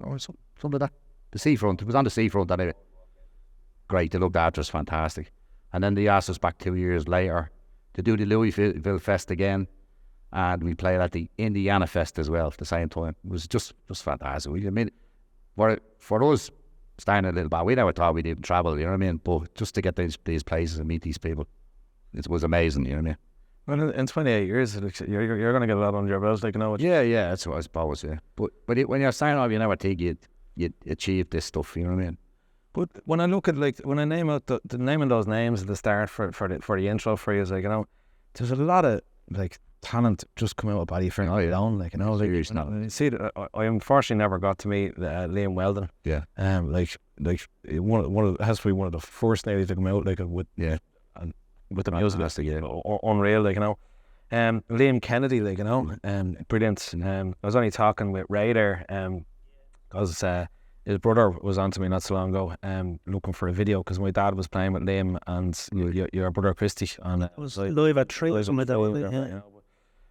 or something like that. The seafront. It was on the seafront anyway. Great, they looked after us, fantastic. And then they asked us back 2 years later to do the Louisville Fest again, and we played at the Indiana Fest as well at the same time. It was just fantastic. I mean, for us, starting a little bit, we never thought we'd even travel, you know what I mean? But just to get these places and meet these people, it was amazing, you know what I mean? Well, in 28 years, you're going to get a lot under your belt, like, you know. Yeah, that's what I suppose, yeah. But when you're starting off, you never think you'd achieve this stuff, you know what I mean? But when I look at, like, when I name out the naming those names at the start for the intro for you, is like, you know, there's a lot of, like, talent just come out of Ballyfermot. Oh, yeah. Down, like, you know, like, Serious now. you see, I unfortunately never got to meet Liam Weldon. Yeah. Like one of has to be one of the first ladies to come out, like, with the music, unreal, like, you know. Liam Kennedy, like, you know, brilliant. I was only talking with Ray there, because his brother was on to me not so long ago, looking for a video, because my dad was playing with Liam and your brother Christy on it. It was live at 3 or something like that, wasn't it?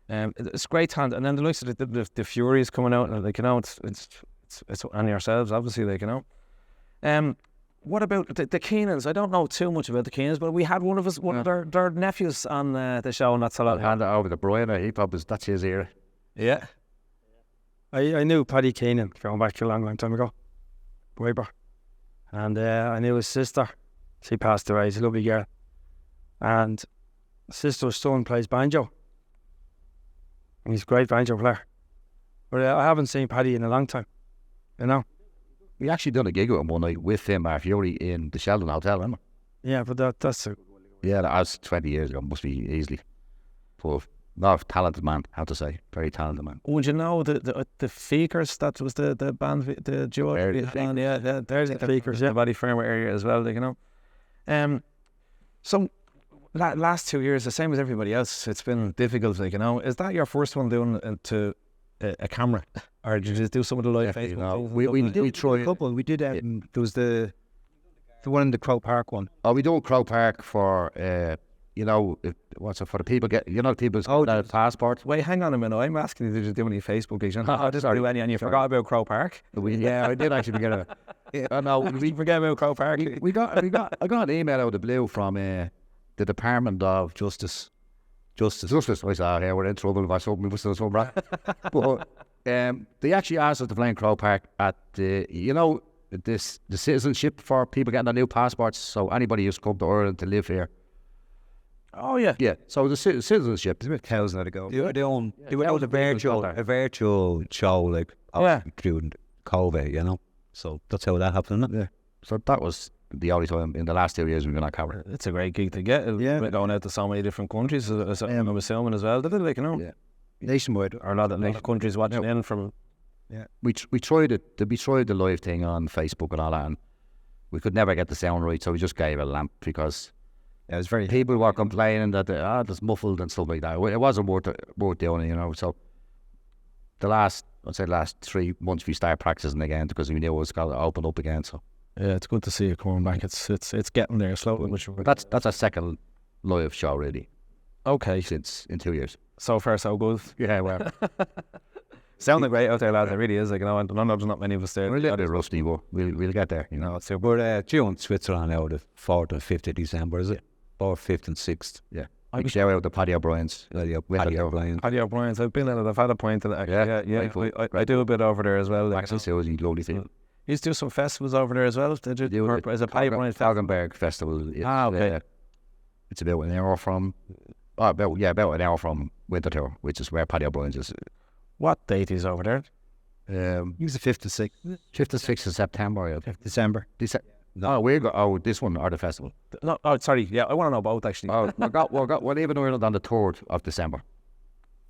Yeah. It's great talent, and then the likes of the Furies coming out, and, like, you know, it's on yourselves, obviously, like, you know. What about the Keenans? I don't know too much about the Keenans, but we had one of their nephews on the show, and that's a lot. I'll hand it over to Brian. That's his era. Yeah. I knew Paddy Keenan going back a long time ago, way back, and I knew his sister. She passed away. She's a lovely girl, and his sister's son plays banjo, and he's a great banjo player. But I haven't seen Paddy in a long time, you know. We actually done a gig with him one night with him, Mark Fury, in the Sheldon Hotel, remember? Yeah, but that's a... Yeah, that was 20 years ago, must be easily. But no, talented man, I have to say. Very talented man. Would you know the Feekers? That was the band, the duo. There's the Feekers, the Ballyfermot area as well, like, you know. So last 2 years, the same as everybody else, it's been difficult, like, you know. Is that your first one doing to a camera, or did you just do some of the live Facebook? No, we tried a couple. We did. There was the one in the Crow Park one. Oh, we do Crow Park for you know, what's it for the people get, you know, people's passports. Wait, hang on a minute. I'm asking you, did you do any Facebook gigs? I just do any, and you forgot about Crow Park. I did actually forget about it. I know. We forget about Crow Park. I got an email out of the blue from the Department of Justice. I said, "Yeah, we're in trouble if I something we must have something right." But they actually asked us to play in Crow Park at the, you know, the citizenship for people getting their new passports. So anybody who's come to Ireland to live here. Oh yeah, yeah. So the citizenship. It's about 1,000 to go. They went out a virtual show, like, including COVID, you know. So that's how that happened, isn't it? Yeah. So that was the only time in the last 2 years we've been on camera. It's a great gig to get. Going out to so many different countries, I'm assuming as well. Did it, like, you know? Yeah. Nationwide, or a lot of countries watching in from. Yeah. We tried it. We tried the live thing on Facebook and all that, and we could never get the sound right, so we just gave it a lamp because it was very. People were complaining that it's muffled and stuff like that. It wasn't worth doing, you know. So the last 3 months we started practicing again because we knew it was going to open up again. So Yeah, it's good to see you coming back. It's getting there slowly. But that's our second live show really Okay, since in 2 years. so far so good. Yeah, well, Sounding great out there, lads. It really is. Like, you know, I know there's not many of us there. we're a little bit rusty, but we'll get there. You know, So we're due in Switzerland now, the 4th and 5th of December, is it? 4th, 5th and 6th. yeah. Big shout out to Paddy O'Brien's. Paddy O'Brien. Paddy O'Brien's. I've been in it. I've had a point in it. Yeah, I do a bit over there as well. Max and Susie, lovely thing. You used to do some festivals over there as well. Did you? Or is it Paddy O'Brien's festival? Falkenberg Festival. Okay. It's about an hour from. About an hour from Winterthur, which is where Paddy O'Brien's is. What date is over there? Use the 5th to 6th 5th to 6th of September. Yeah. December. No, this one or the festival. No, oh, sorry. Yeah, I want to know both actually. Oh, we're leaving Ireland on the 3rd of December.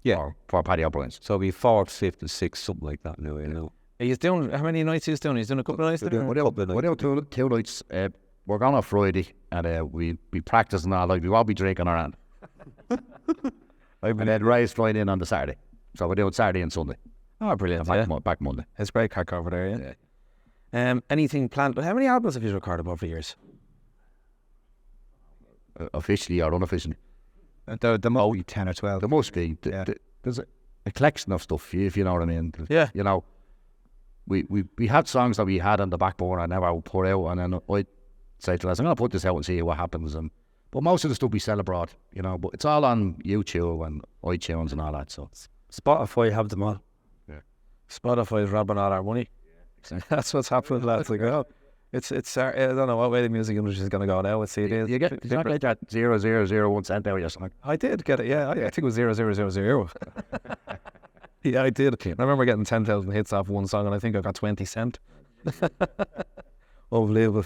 Yeah. For Paddy O'Brien's. So it'll be 4th, 5th and 6th, something like that now, you know. He's doing, how many nights he's doing? He's doing a couple of nights there? We're doing two nights. We're going on Friday, and we practice and all. Like, we won't be drinking our hand. And then Ray's flying in on the Saturday. So we're doing Saturday and Sunday. Oh, brilliant. Back Monday. It's great crack over there, yeah. Anything planned? But how many albums have you recorded over the years? Officially or unofficially. There must be 10 or 12. There must be. There's a collection of stuff, if you know what I mean. Yeah. You know, we had songs that we had on the back burner and never put out, and then I'd say to us, I'm going to put this out and see what happens. But most of the stuff we sell abroad, you know, but it's all on YouTube and iTunes and all that, so. Spotify have them all. Spotify's robbing all our money. That's what's happening, lads. Like, oh, it's. I don't know what way the music industry is going to go now with CDs. You not get that 0.001 cent out or something. I did get it. Yeah, I think it was 0.0000. Yeah, I did. I remember getting 10,000 hits off one song, and I think I got 20 cent. Unbelievable.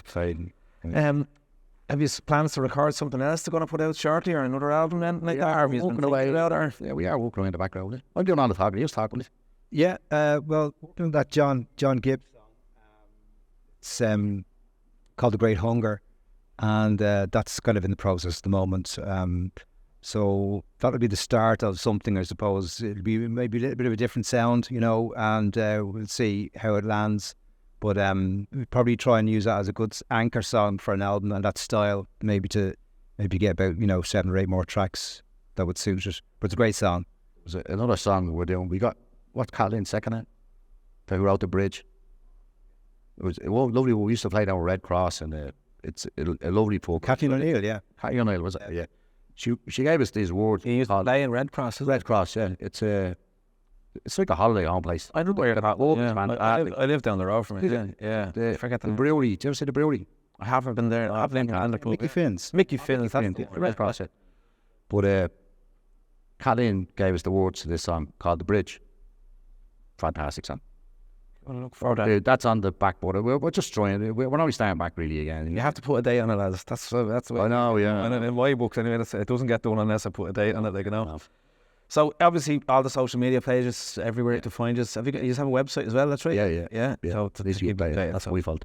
Have you plans to record something else to going to put out shortly, or another album then? Like that? Or have you been thinking about it? Yeah, we are walking around in the background. I'm doing all the talking. He was talking. Yeah, well, doing that John Gibb song. It's called The Great Hunger, and that's kind of in the process at the moment. So that'll be the start of something, I suppose. It'll be maybe a little bit of a different sound, you know, and we'll see how it lands. But we'll probably try and use that as a good anchor song for an album and that style, maybe get about 7 or 8 more tracks that would suit it. But it's a great song. There's another song we're doing. We got what's Colin second it? Who wrote The Bridge. It was lovely. We used to play down Red Cross, and it's a lovely pub. Kathleen O'Neill, yeah. Kathleen O'Neill was it? Yeah. She gave us these words. You used to play in Red Cross. Red Cross, yeah. It's like a holiday home place. I know where you're at. I live down the road from it. Yeah. Forget the that. brewery. Do you ever see the brewery? I haven't been there. I haven't been in the pub. Mickey Finn's. Mickey Finn's. That's the Red Cross. Yeah. But Colin gave us the words to this song called The Bridge. Fantastic song. Look forward to that. That's on the back border. We're just trying. We're not starting back really again. You have to put a date on it, lads. That's the way. I know, yeah. And in my books, anyway, it doesn't get done unless I put a date on it. Like, you know. No. So obviously, all the social media pages everywhere to find us. You have a website as well? That's right. Yeah. So to keep updated. That's my fault.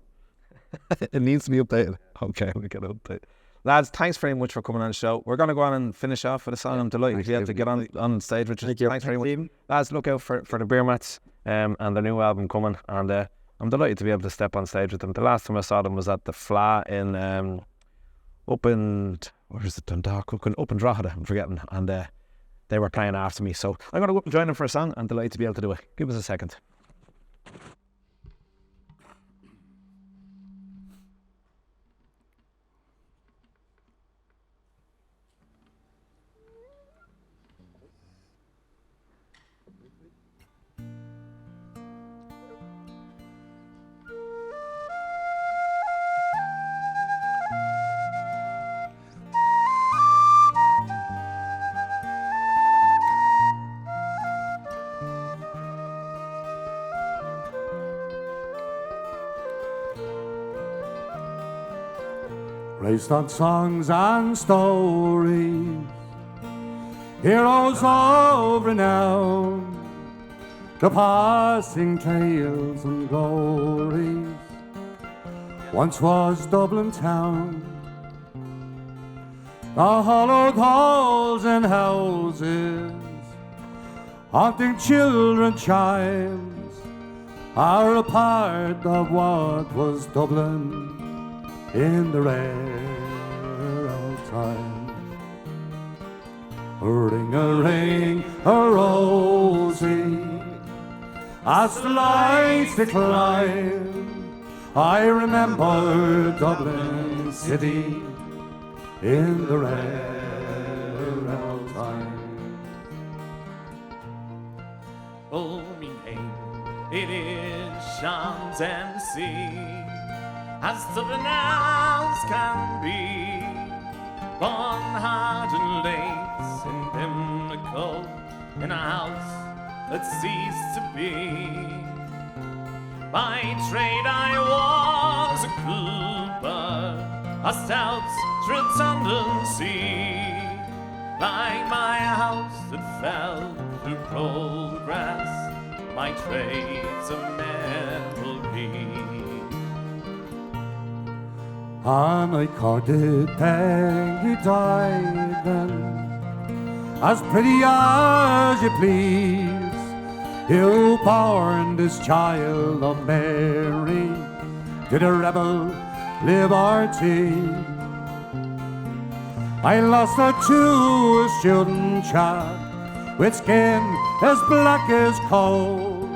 It needs to be updated. Okay, we get updated. Lads, thanks very much for coming on the show. We're going to go on and finish off with a song. I'm delighted to be able to get on stage with you. Thanks very much. Lads, look out for the Beermats and their new album coming. And I'm delighted to be able to step on stage with them. The last time I saw them was at the Fla in up in Dundalk? Up in Drogheda, I'm forgetting. And they were playing after me. So I'm going to go up and join them for a song. I'm delighted to be able to do it. Give us a second. Based on songs and stories, heroes of renown, the passing tales and glories. Once was Dublin town, the hollowed halls and houses, haunting children chimes, are a part of what was Dublin in the rare old time. Ring a rosy, as the lights decline, I remember Dublin city in the rare old time. Oh, me name, it is Shantancy, as Dublin as can be. Born hard and late in Pimlico, in a house that ceased to be. By trade I was a cooper, a stout redundancy, like my house that fell through progress, my trade's a memory. And I courted Peggy died then, as pretty as you please. You born this child of Mary to the rebel liberty. I lost her to a student chap with skin as black as coal,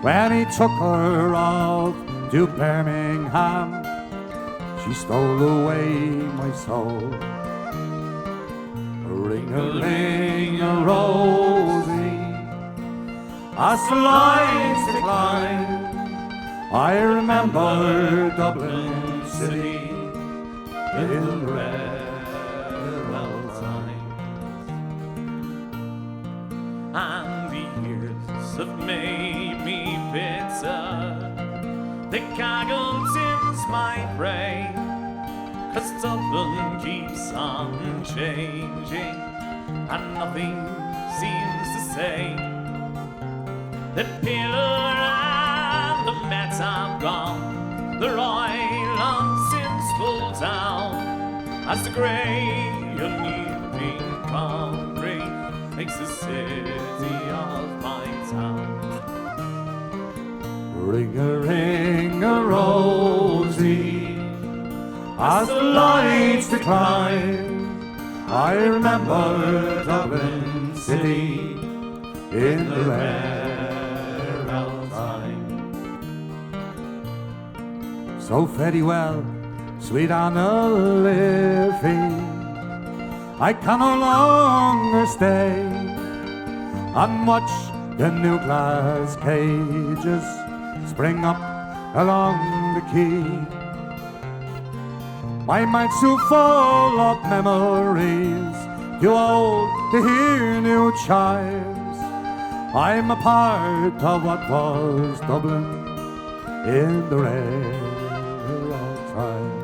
when he took her off to Birmingham. She stole away my soul. Ring-a-ring-a-rosy, as the lights decline, I remember Dublin city in the rare old time. And the years have made me bitter, the caggles my brain, 'cause Dublin keeps on changing and nothing seems the same. The pillar and the Met have gone, the Royal on since full down, as the grey unyielding concrete makes the city of my town. Ring-a-ring-a-rosy, as the lights decline, I remember Dublin city in the rare old time. So fare well, sweet Anna Liffey, I can no longer stay and watch the new glass cages spring up along the quay. My mind's too full of memories, too old to hear new chimes. I'm a part of what was Dublin in the rare old time.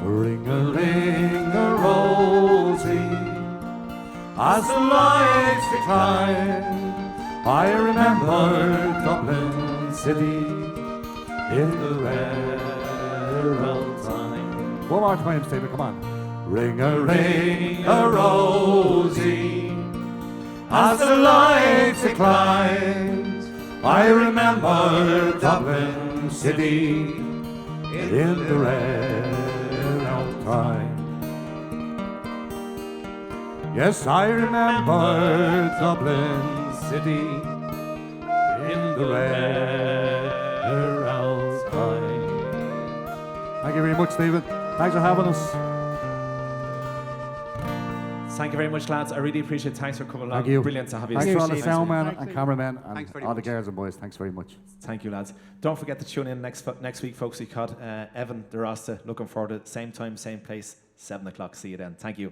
Ring-a-ring-a-rosy, as the lights decline, I remember Dublin city in the rare old time. One more time, Stephen, come on. Ring-a-ring-a-rosy, as the lights decline, I remember Dublin city in the rare old time. Yes, I remember Dublin city in the rare old time. Thank you very much, Stephen. Thanks for having us. Thank you very much, lads. I really appreciate it. Thanks for coming along. Thank you. Brilliant to have you. Thanks to all the soundmen and cameramen and all the much. girls and boys. Thanks very much. Thank you, lads. Don't forget to tune in next week, folks. We caught Evan DeRosta. Looking forward to it. Same time, same place, 7 o'clock. See you then. Thank you.